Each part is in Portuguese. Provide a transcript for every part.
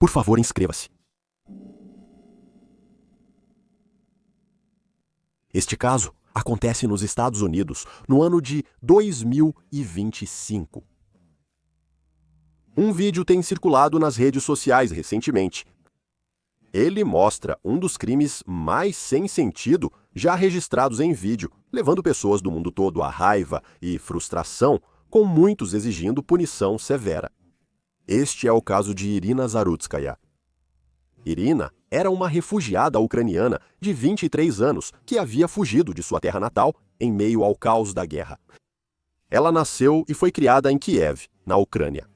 Por favor, inscreva-se. Este caso acontece nos Estados Unidos no ano de 2025. Um vídeo tem circulado nas redes sociais recentemente. Ele mostra um dos crimes mais sem sentido já registrados em vídeo, levando pessoas do mundo todo à raiva e frustração, com muitos exigindo punição severa. Este é o caso de Irina Zarudskaya. Irina era uma refugiada ucraniana de 23 anos que havia fugido de sua terra natal em meio ao caos da guerra. Ela nasceu e foi criada em Kiev, na Ucrânia.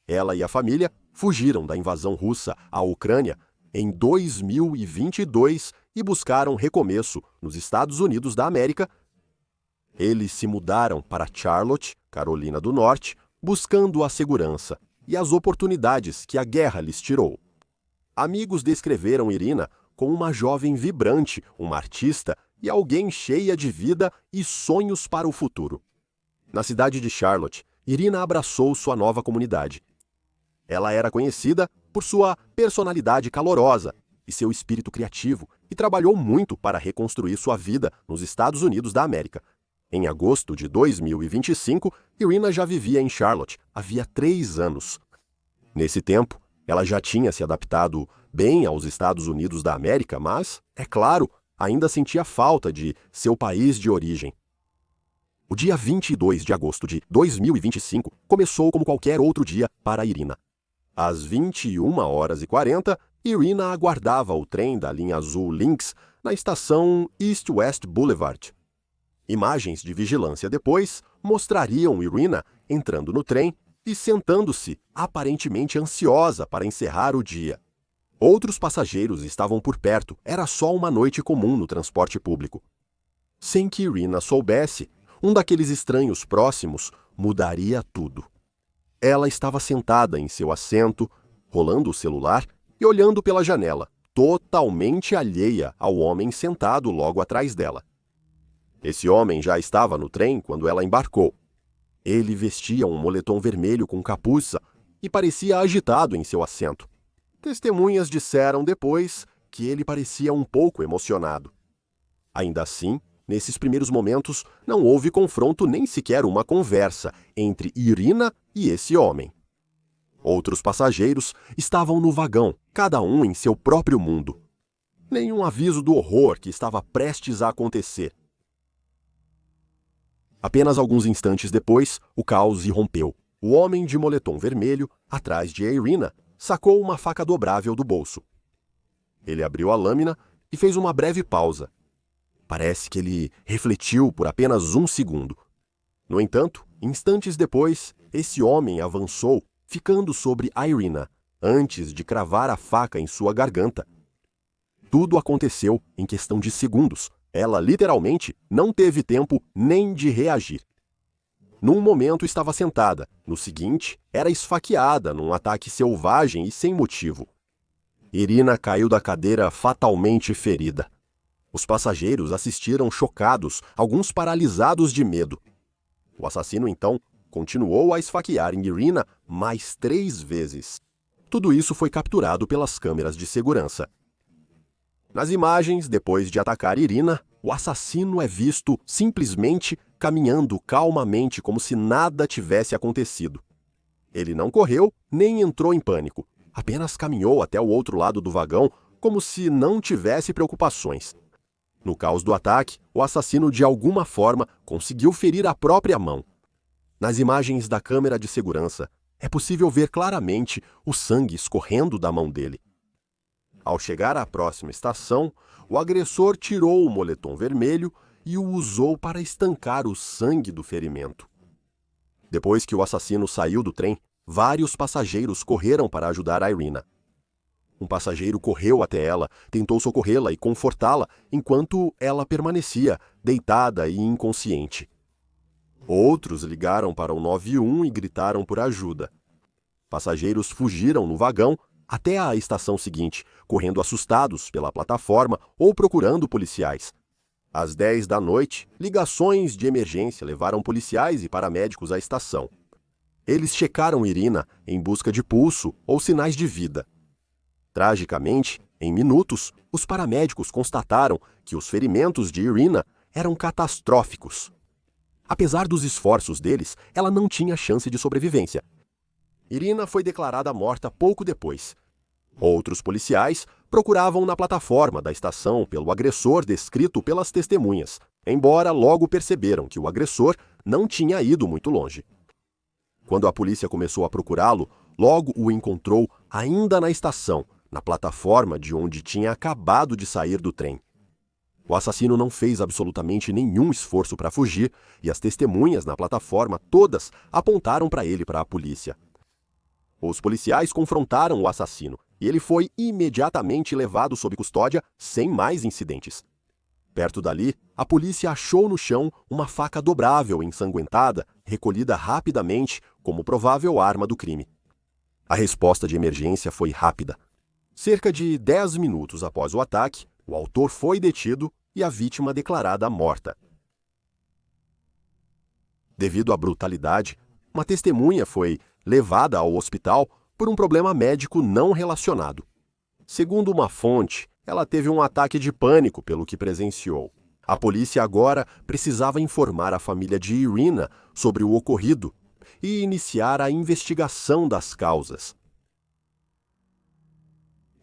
Ela e a família fugiram da invasão russa à Ucrânia em 2022 e buscaram recomeço nos Estados Unidos da América. Eles se mudaram para Charlotte, Carolina do Norte, buscando a segurança e as oportunidades que a guerra lhes tirou. Amigos descreveram Irina como uma jovem vibrante, uma artista e alguém cheia de vida e sonhos para o futuro. Na cidade de Charlotte, Irina abraçou sua nova comunidade. Ela era conhecida por sua personalidade calorosa e seu espírito criativo e trabalhou muito para reconstruir sua vida nos Estados Unidos da América. Em agosto de 2025, Irina já vivia em Charlotte havia 3 anos. Nesse tempo, ela já tinha se adaptado bem aos Estados Unidos da América, mas, é claro, ainda sentia falta de seu país de origem. O dia 22 de agosto de 2025 começou como qualquer outro dia para Irina. Às 21h40, Irina aguardava o trem da linha azul Lynx na estação East West Boulevard. Imagens de vigilância depois mostrariam Irina entrando no trem e sentando-se, aparentemente ansiosa para encerrar o dia. Outros passageiros estavam por perto, era só uma noite comum no transporte público. Sem que Irina soubesse, um daqueles estranhos próximos mudaria tudo. Ela estava sentada em seu assento, rolando o celular e olhando pela janela, totalmente alheia ao homem sentado logo atrás dela. Esse homem já estava no trem quando ela embarcou. Ele vestia um moletom vermelho com capuz e parecia agitado em seu assento. Testemunhas disseram depois que ele parecia um pouco emocionado. Ainda assim, nesses primeiros momentos, não houve confronto nem sequer uma conversa entre Irina e esse homem. Outros passageiros estavam no vagão, cada um em seu próprio mundo. Nenhum aviso do horror que estava prestes a acontecer. Apenas alguns instantes depois, o caos irrompeu. O homem de moletom vermelho, atrás de Irina, sacou uma faca dobrável do bolso. Ele abriu a lâmina e fez uma breve pausa. Parece que ele refletiu por apenas 1 segundo. No entanto, instantes depois, esse homem avançou, ficando sobre Irina, antes de cravar a faca em sua garganta. Tudo aconteceu em questão de segundos. Ela, literalmente, não teve tempo nem de reagir. Num momento estava sentada, no seguinte, era esfaqueada num ataque selvagem e sem motivo. Irina caiu da cadeira fatalmente ferida. Os passageiros assistiram chocados, alguns paralisados de medo. O assassino, então, continuou a esfaquear Irina mais 3 vezes. Tudo isso foi capturado pelas câmeras de segurança. Nas imagens, depois de atacar Irina, o assassino é visto simplesmente caminhando calmamente como se nada tivesse acontecido. Ele não correu nem entrou em pânico, apenas caminhou até o outro lado do vagão como se não tivesse preocupações. No caos do ataque, o assassino de alguma forma conseguiu ferir a própria mão. Nas imagens da câmera de segurança, é possível ver claramente o sangue escorrendo da mão dele. Ao chegar à próxima estação, o agressor tirou o moletom vermelho e o usou para estancar o sangue do ferimento. Depois que o assassino saiu do trem, vários passageiros correram para ajudar Irina. Um passageiro correu até ela, tentou socorrê-la e confortá-la, enquanto ela permanecia deitada e inconsciente. Outros ligaram para o 91 e gritaram por ajuda. Passageiros fugiram no vagão até a estação seguinte, correndo assustados pela plataforma ou procurando policiais. Às 10 da noite, ligações de emergência levaram policiais e paramédicos à estação. Eles checaram Irina em busca de pulso ou sinais de vida. Tragicamente, em minutos, os paramédicos constataram que os ferimentos de Irina eram catastróficos. Apesar dos esforços deles, ela não tinha chance de sobrevivência. Irina foi declarada morta pouco depois. Outros policiais procuravam na plataforma da estação pelo agressor descrito pelas testemunhas, embora logo perceberam que o agressor não tinha ido muito longe. Quando a polícia começou a procurá-lo, logo o encontrou ainda na estação, na plataforma de onde tinha acabado de sair do trem. O assassino não fez absolutamente nenhum esforço para fugir e as testemunhas na plataforma todas apontaram para ele para a polícia. Os policiais confrontaram o assassino e ele foi imediatamente levado sob custódia sem mais incidentes. Perto dali, a polícia achou no chão uma faca dobrável ensanguentada, recolhida rapidamente como provável arma do crime. A resposta de emergência foi rápida. Cerca de 10 minutos após o ataque, o autor foi detido e a vítima declarada morta. Devido à brutalidade, uma testemunha foi levada ao hospital por um problema médico não relacionado. Segundo uma fonte, ela teve um ataque de pânico pelo que presenciou. A polícia agora precisava informar a família de Irina sobre o ocorrido e iniciar a investigação das causas.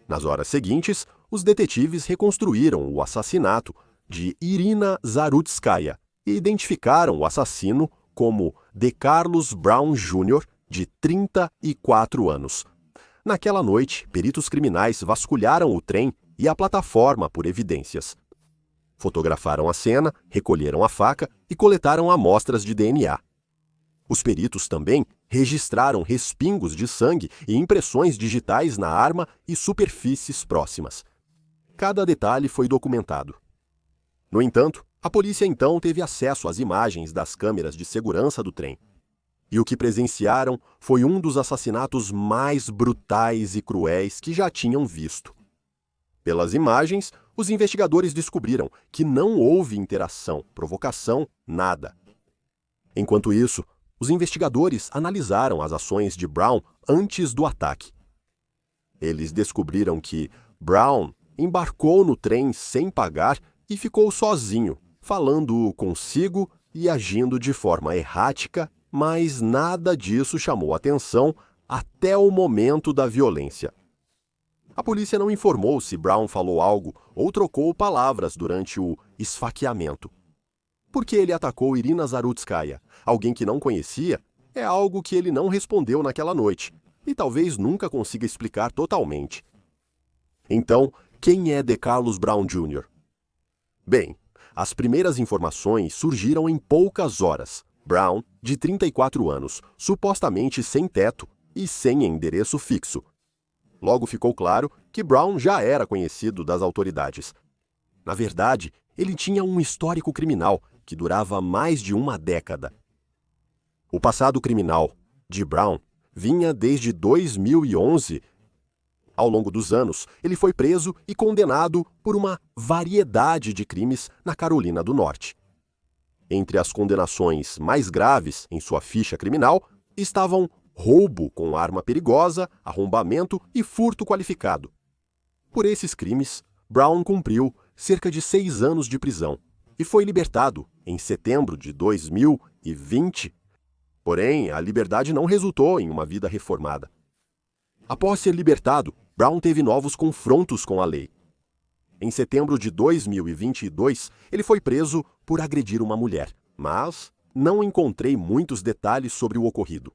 Nas horas seguintes, os detetives reconstruíram o assassinato de Irina Zarudskaya e identificaram o assassino como DeCarlos Brown Jr., de 34 anos. Naquela noite, peritos criminais vasculharam o trem e a plataforma por evidências. Fotografaram a cena, recolheram a faca e coletaram amostras de DNA. Os peritos também registraram respingos de sangue e impressões digitais na arma e superfícies próximas. Cada detalhe foi documentado. No entanto, a polícia então teve acesso às imagens das câmeras de segurança do trem. E o que presenciaram foi um dos assassinatos mais brutais e cruéis que já tinham visto. Pelas imagens, os investigadores descobriram que não houve interação, provocação, nada. Enquanto isso, os investigadores analisaram as ações de Brown antes do ataque. Eles descobriram que Brown embarcou no trem sem pagar e ficou sozinho, falando consigo e agindo de forma errática, mas nada disso chamou atenção até o momento da violência. A polícia não informou se Brown falou algo ou trocou palavras durante o esfaqueamento. Por que ele atacou Irina Zarudskaya, alguém que não conhecia, é algo que ele não respondeu naquela noite e talvez nunca consiga explicar totalmente. Então, quem é DeCarlos Brown Jr.? Bem, as primeiras informações surgiram em poucas horas. Brown, de 34 anos, supostamente sem teto e sem endereço fixo. Logo ficou claro que Brown já era conhecido das autoridades. Na verdade, ele tinha um histórico criminal que durava mais de uma década. O passado criminal de Brown vinha desde 2011. Ao longo dos anos, ele foi preso e condenado por uma variedade de crimes na Carolina do Norte. Entre as condenações mais graves em sua ficha criminal estavam roubo com arma perigosa, arrombamento e furto qualificado. Por esses crimes, Brown cumpriu cerca de 6 anos de prisão e foi libertado em setembro de 2020. Porém, a liberdade não resultou em uma vida reformada. Após ser libertado, Brown teve novos confrontos com a lei. Em setembro de 2022, ele foi preso por agredir uma mulher, mas não encontrei muitos detalhes sobre o ocorrido.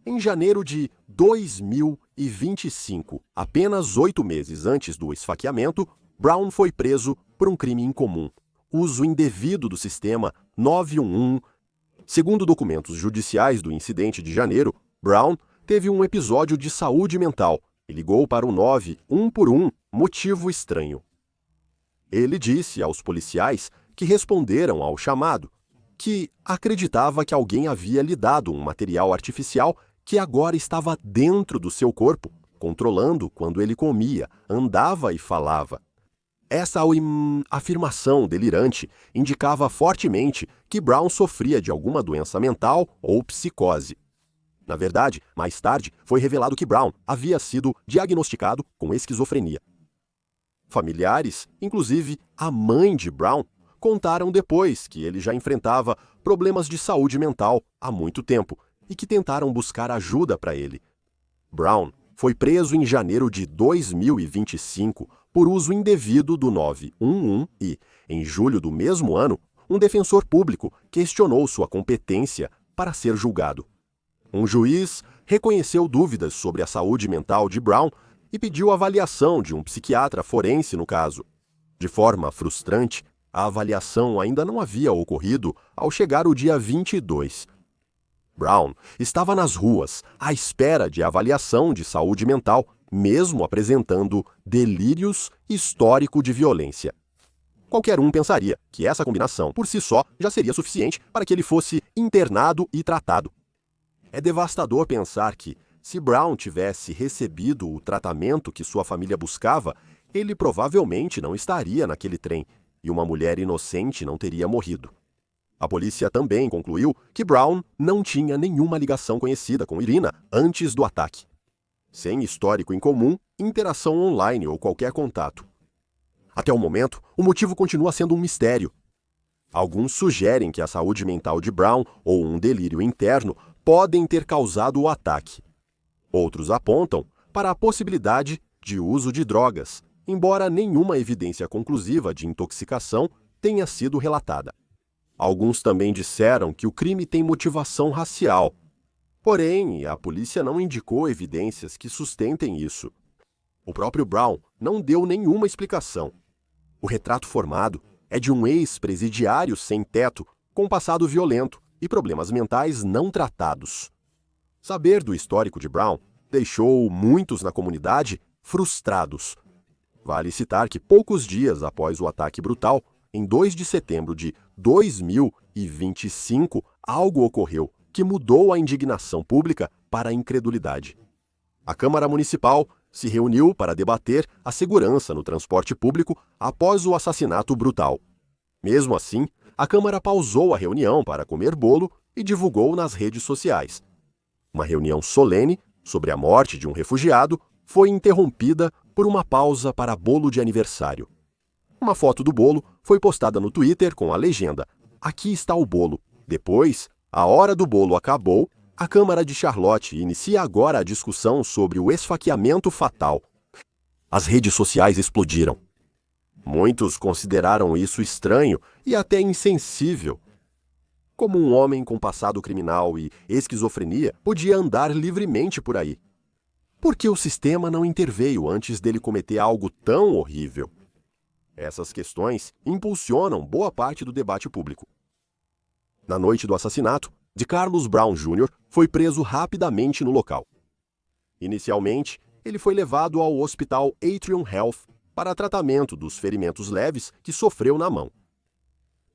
Em janeiro de 2025, apenas 8 meses antes do esfaqueamento, Brown foi preso por um crime incomum, uso indevido do sistema 911. Segundo documentos judiciais do incidente de janeiro, Brown teve um episódio de saúde mental e ligou para o 911 por um motivo estranho. Ele disse aos policiais que responderam ao chamado que acreditava que alguém havia lhe dado um material artificial que agora estava dentro do seu corpo, controlando quando ele comia, andava e falava. Essa afirmação delirante indicava fortemente que Brown sofria de alguma doença mental ou psicose. Na verdade, mais tarde foi revelado que Brown havia sido diagnosticado com esquizofrenia. Familiares, inclusive a mãe de Brown, contaram depois que ele já enfrentava problemas de saúde mental há muito tempo e que tentaram buscar ajuda para ele. Brown foi preso em janeiro de 2025 por uso indevido do 911 e, em julho do mesmo ano, um defensor público questionou sua competência para ser julgado. Um juiz reconheceu dúvidas sobre a saúde mental de Brown e pediu avaliação de um psiquiatra forense no caso. De forma frustrante, a avaliação ainda não havia ocorrido ao chegar o dia 22. Brown estava nas ruas, à espera de avaliação de saúde mental, mesmo apresentando delírios e histórico de violência. Qualquer um pensaria que essa combinação, por si só, já seria suficiente para que ele fosse internado e tratado. É devastador pensar que, se Brown tivesse recebido o tratamento que sua família buscava, ele provavelmente não estaria naquele trem e uma mulher inocente não teria morrido. A polícia também concluiu que Brown não tinha nenhuma ligação conhecida com Irina antes do ataque. Sem histórico em comum, interação online ou qualquer contato. Até o momento, o motivo continua sendo um mistério. Alguns sugerem que a saúde mental de Brown ou um delírio interno podem ter causado o ataque. Outros apontam para a possibilidade de uso de drogas, embora nenhuma evidência conclusiva de intoxicação tenha sido relatada. Alguns também disseram que o crime tem motivação racial. Porém, a polícia não indicou evidências que sustentem isso. O próprio Brown não deu nenhuma explicação. O retrato formado é de um ex-presidiário sem teto, com passado violento e problemas mentais não tratados. Saber do histórico de Brown deixou muitos na comunidade frustrados. Vale citar que poucos dias após o ataque brutal, em 2 de setembro de 2025, algo ocorreu que mudou a indignação pública para a incredulidade. A Câmara Municipal se reuniu para debater a segurança no transporte público após o assassinato brutal. Mesmo assim, a Câmara pausou a reunião para comer bolo e divulgou nas redes sociais. Uma reunião solene sobre a morte de um refugiado foi interrompida por uma pausa para bolo de aniversário. Uma foto do bolo foi postada no Twitter com a legenda: "Aqui está o bolo. Depois, a hora do bolo acabou. A Câmara de Charlotte inicia agora a discussão sobre o esfaqueamento fatal." As redes sociais explodiram. Muitos consideraram isso estranho e até insensível. Como um homem com passado criminal e esquizofrenia podia andar livremente por aí? Por que o sistema não interveio antes dele cometer algo tão horrível? Essas questões impulsionam boa parte do debate público. Na noite do assassinato, DeCarlos Brown Jr. foi preso rapidamente no local. Inicialmente, ele foi levado ao hospital Atrium Health para tratamento dos ferimentos leves que sofreu na mão.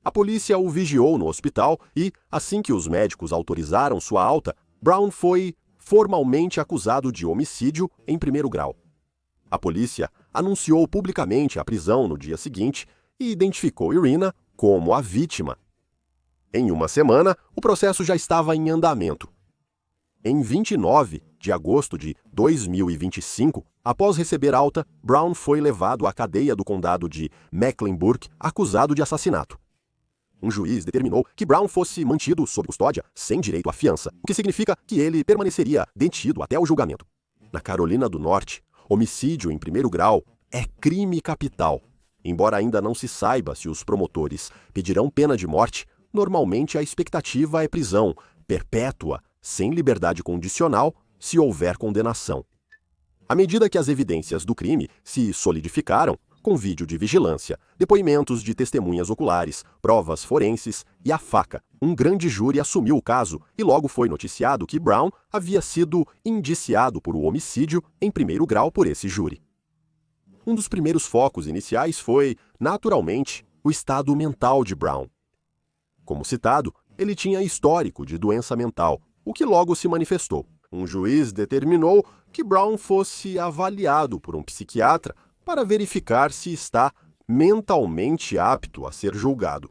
A polícia o vigiou no hospital e, assim que os médicos autorizaram sua alta, Brown foi formalmente acusado de homicídio em primeiro grau. A polícia anunciou publicamente a prisão no dia seguinte e identificou Irina como a vítima. Em uma semana, o processo já estava em andamento. Em 29 de agosto de 2025, após receber alta, Brown foi levado à cadeia do condado de Mecklenburg, acusado de assassinato. Um juiz determinou que Brown fosse mantido sob custódia sem direito à fiança, o que significa que ele permaneceria detido até o julgamento. Na Carolina do Norte, homicídio em primeiro grau é crime capital. Embora ainda não se saiba se os promotores pedirão pena de morte, normalmente a expectativa é prisão perpétua, sem liberdade condicional, se houver condenação. À medida que as evidências do crime se solidificaram, com vídeo de vigilância, depoimentos de testemunhas oculares, provas forenses e a faca, um grande júri assumiu o caso e logo foi noticiado que Brown havia sido indiciado por homicídio em primeiro grau por esse júri. Um dos primeiros focos iniciais foi, naturalmente, o estado mental de Brown. Como citado, ele tinha histórico de doença mental, o que logo se manifestou. Um juiz determinou que Brown fosse avaliado por um psiquiatra para verificar se está mentalmente apto a ser julgado.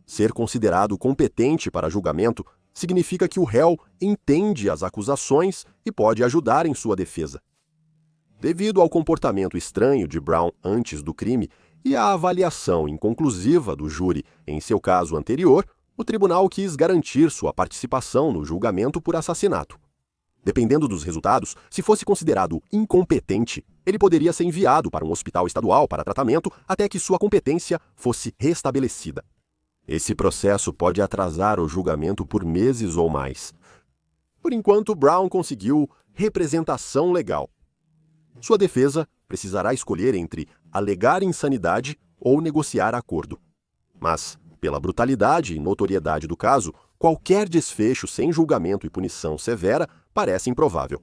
Ser considerado competente para julgamento significa que o réu entende as acusações e pode ajudar em sua defesa. Devido ao comportamento estranho de Brown antes do crime e à avaliação inconclusiva do júri em seu caso anterior, o tribunal quis garantir sua participação no julgamento por assassinato. Dependendo dos resultados, se fosse considerado incompetente, ele poderia ser enviado para um hospital estadual para tratamento até que sua competência fosse restabelecida. Esse processo pode atrasar o julgamento por meses ou mais. Por enquanto, Brown conseguiu representação legal. Sua defesa precisará escolher entre alegar insanidade ou negociar acordo. Mas, pela brutalidade e notoriedade do caso, qualquer desfecho sem julgamento e punição severa parece improvável.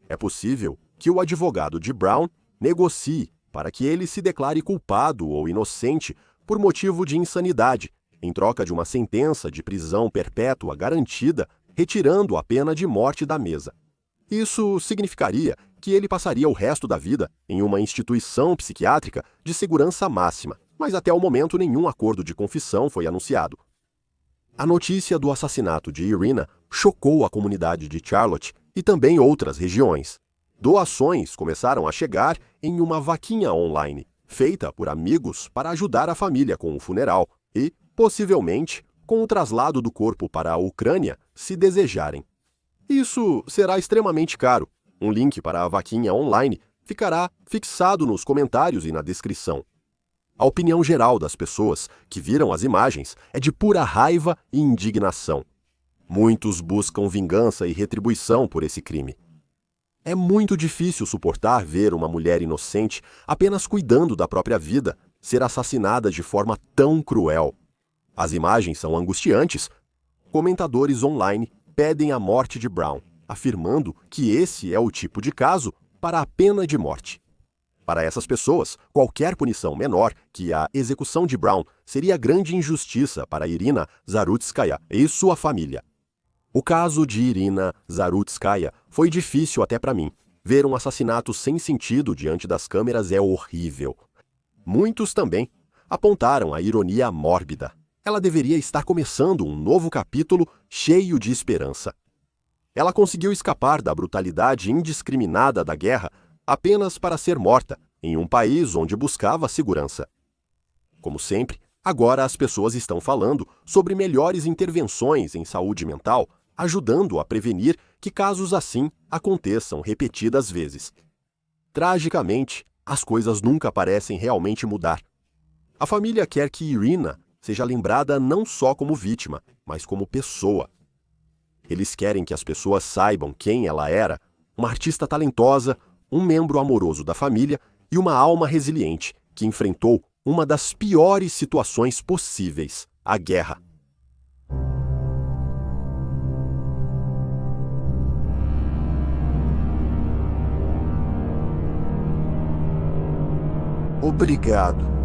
É possível que o advogado de Brown negocie para que ele se declare culpado ou inocente por motivo de insanidade, em troca de uma sentença de prisão perpétua garantida, retirando a pena de morte da mesa. Isso significaria que ele passaria o resto da vida em uma instituição psiquiátrica de segurança máxima, mas até o momento nenhum acordo de confissão foi anunciado. A notícia do assassinato de Irina chocou a comunidade de Charlotte e também outras regiões. Doações começaram a chegar em uma vaquinha online, feita por amigos para ajudar a família com o funeral e, possivelmente, com o traslado do corpo para a Ucrânia, se desejarem. Isso será extremamente caro. Um link para a vaquinha online ficará fixado nos comentários e na descrição. A opinião geral das pessoas que viram as imagens é de pura raiva e indignação. Muitos buscam vingança e retribuição por esse crime. É muito difícil suportar ver uma mulher inocente, apenas cuidando da própria vida, ser assassinada de forma tão cruel. As imagens são angustiantes. Comentadores online pedem a morte de Brown, afirmando que esse é o tipo de caso para a pena de morte. Para essas pessoas, qualquer punição menor que a execução de Brown seria grande injustiça para Irina Zarutskaya e sua família. O caso de Irina Zarutskaya foi difícil até para mim. Ver um assassinato sem sentido diante das câmeras é horrível. Muitos também apontaram a ironia mórbida. Ela deveria estar começando um novo capítulo cheio de esperança. Ela conseguiu escapar da brutalidade indiscriminada da guerra apenas para ser morta, em um país onde buscava segurança. Como sempre, agora as pessoas estão falando sobre melhores intervenções em saúde mental, ajudando a prevenir que casos assim aconteçam repetidas vezes. Tragicamente, as coisas nunca parecem realmente mudar. A família quer que Irina seja lembrada não só como vítima, mas como pessoa. Eles querem que as pessoas saibam quem ela era, uma artista talentosa, um membro amoroso da família e uma alma resiliente que enfrentou uma das piores situações possíveis, a guerra. Obrigado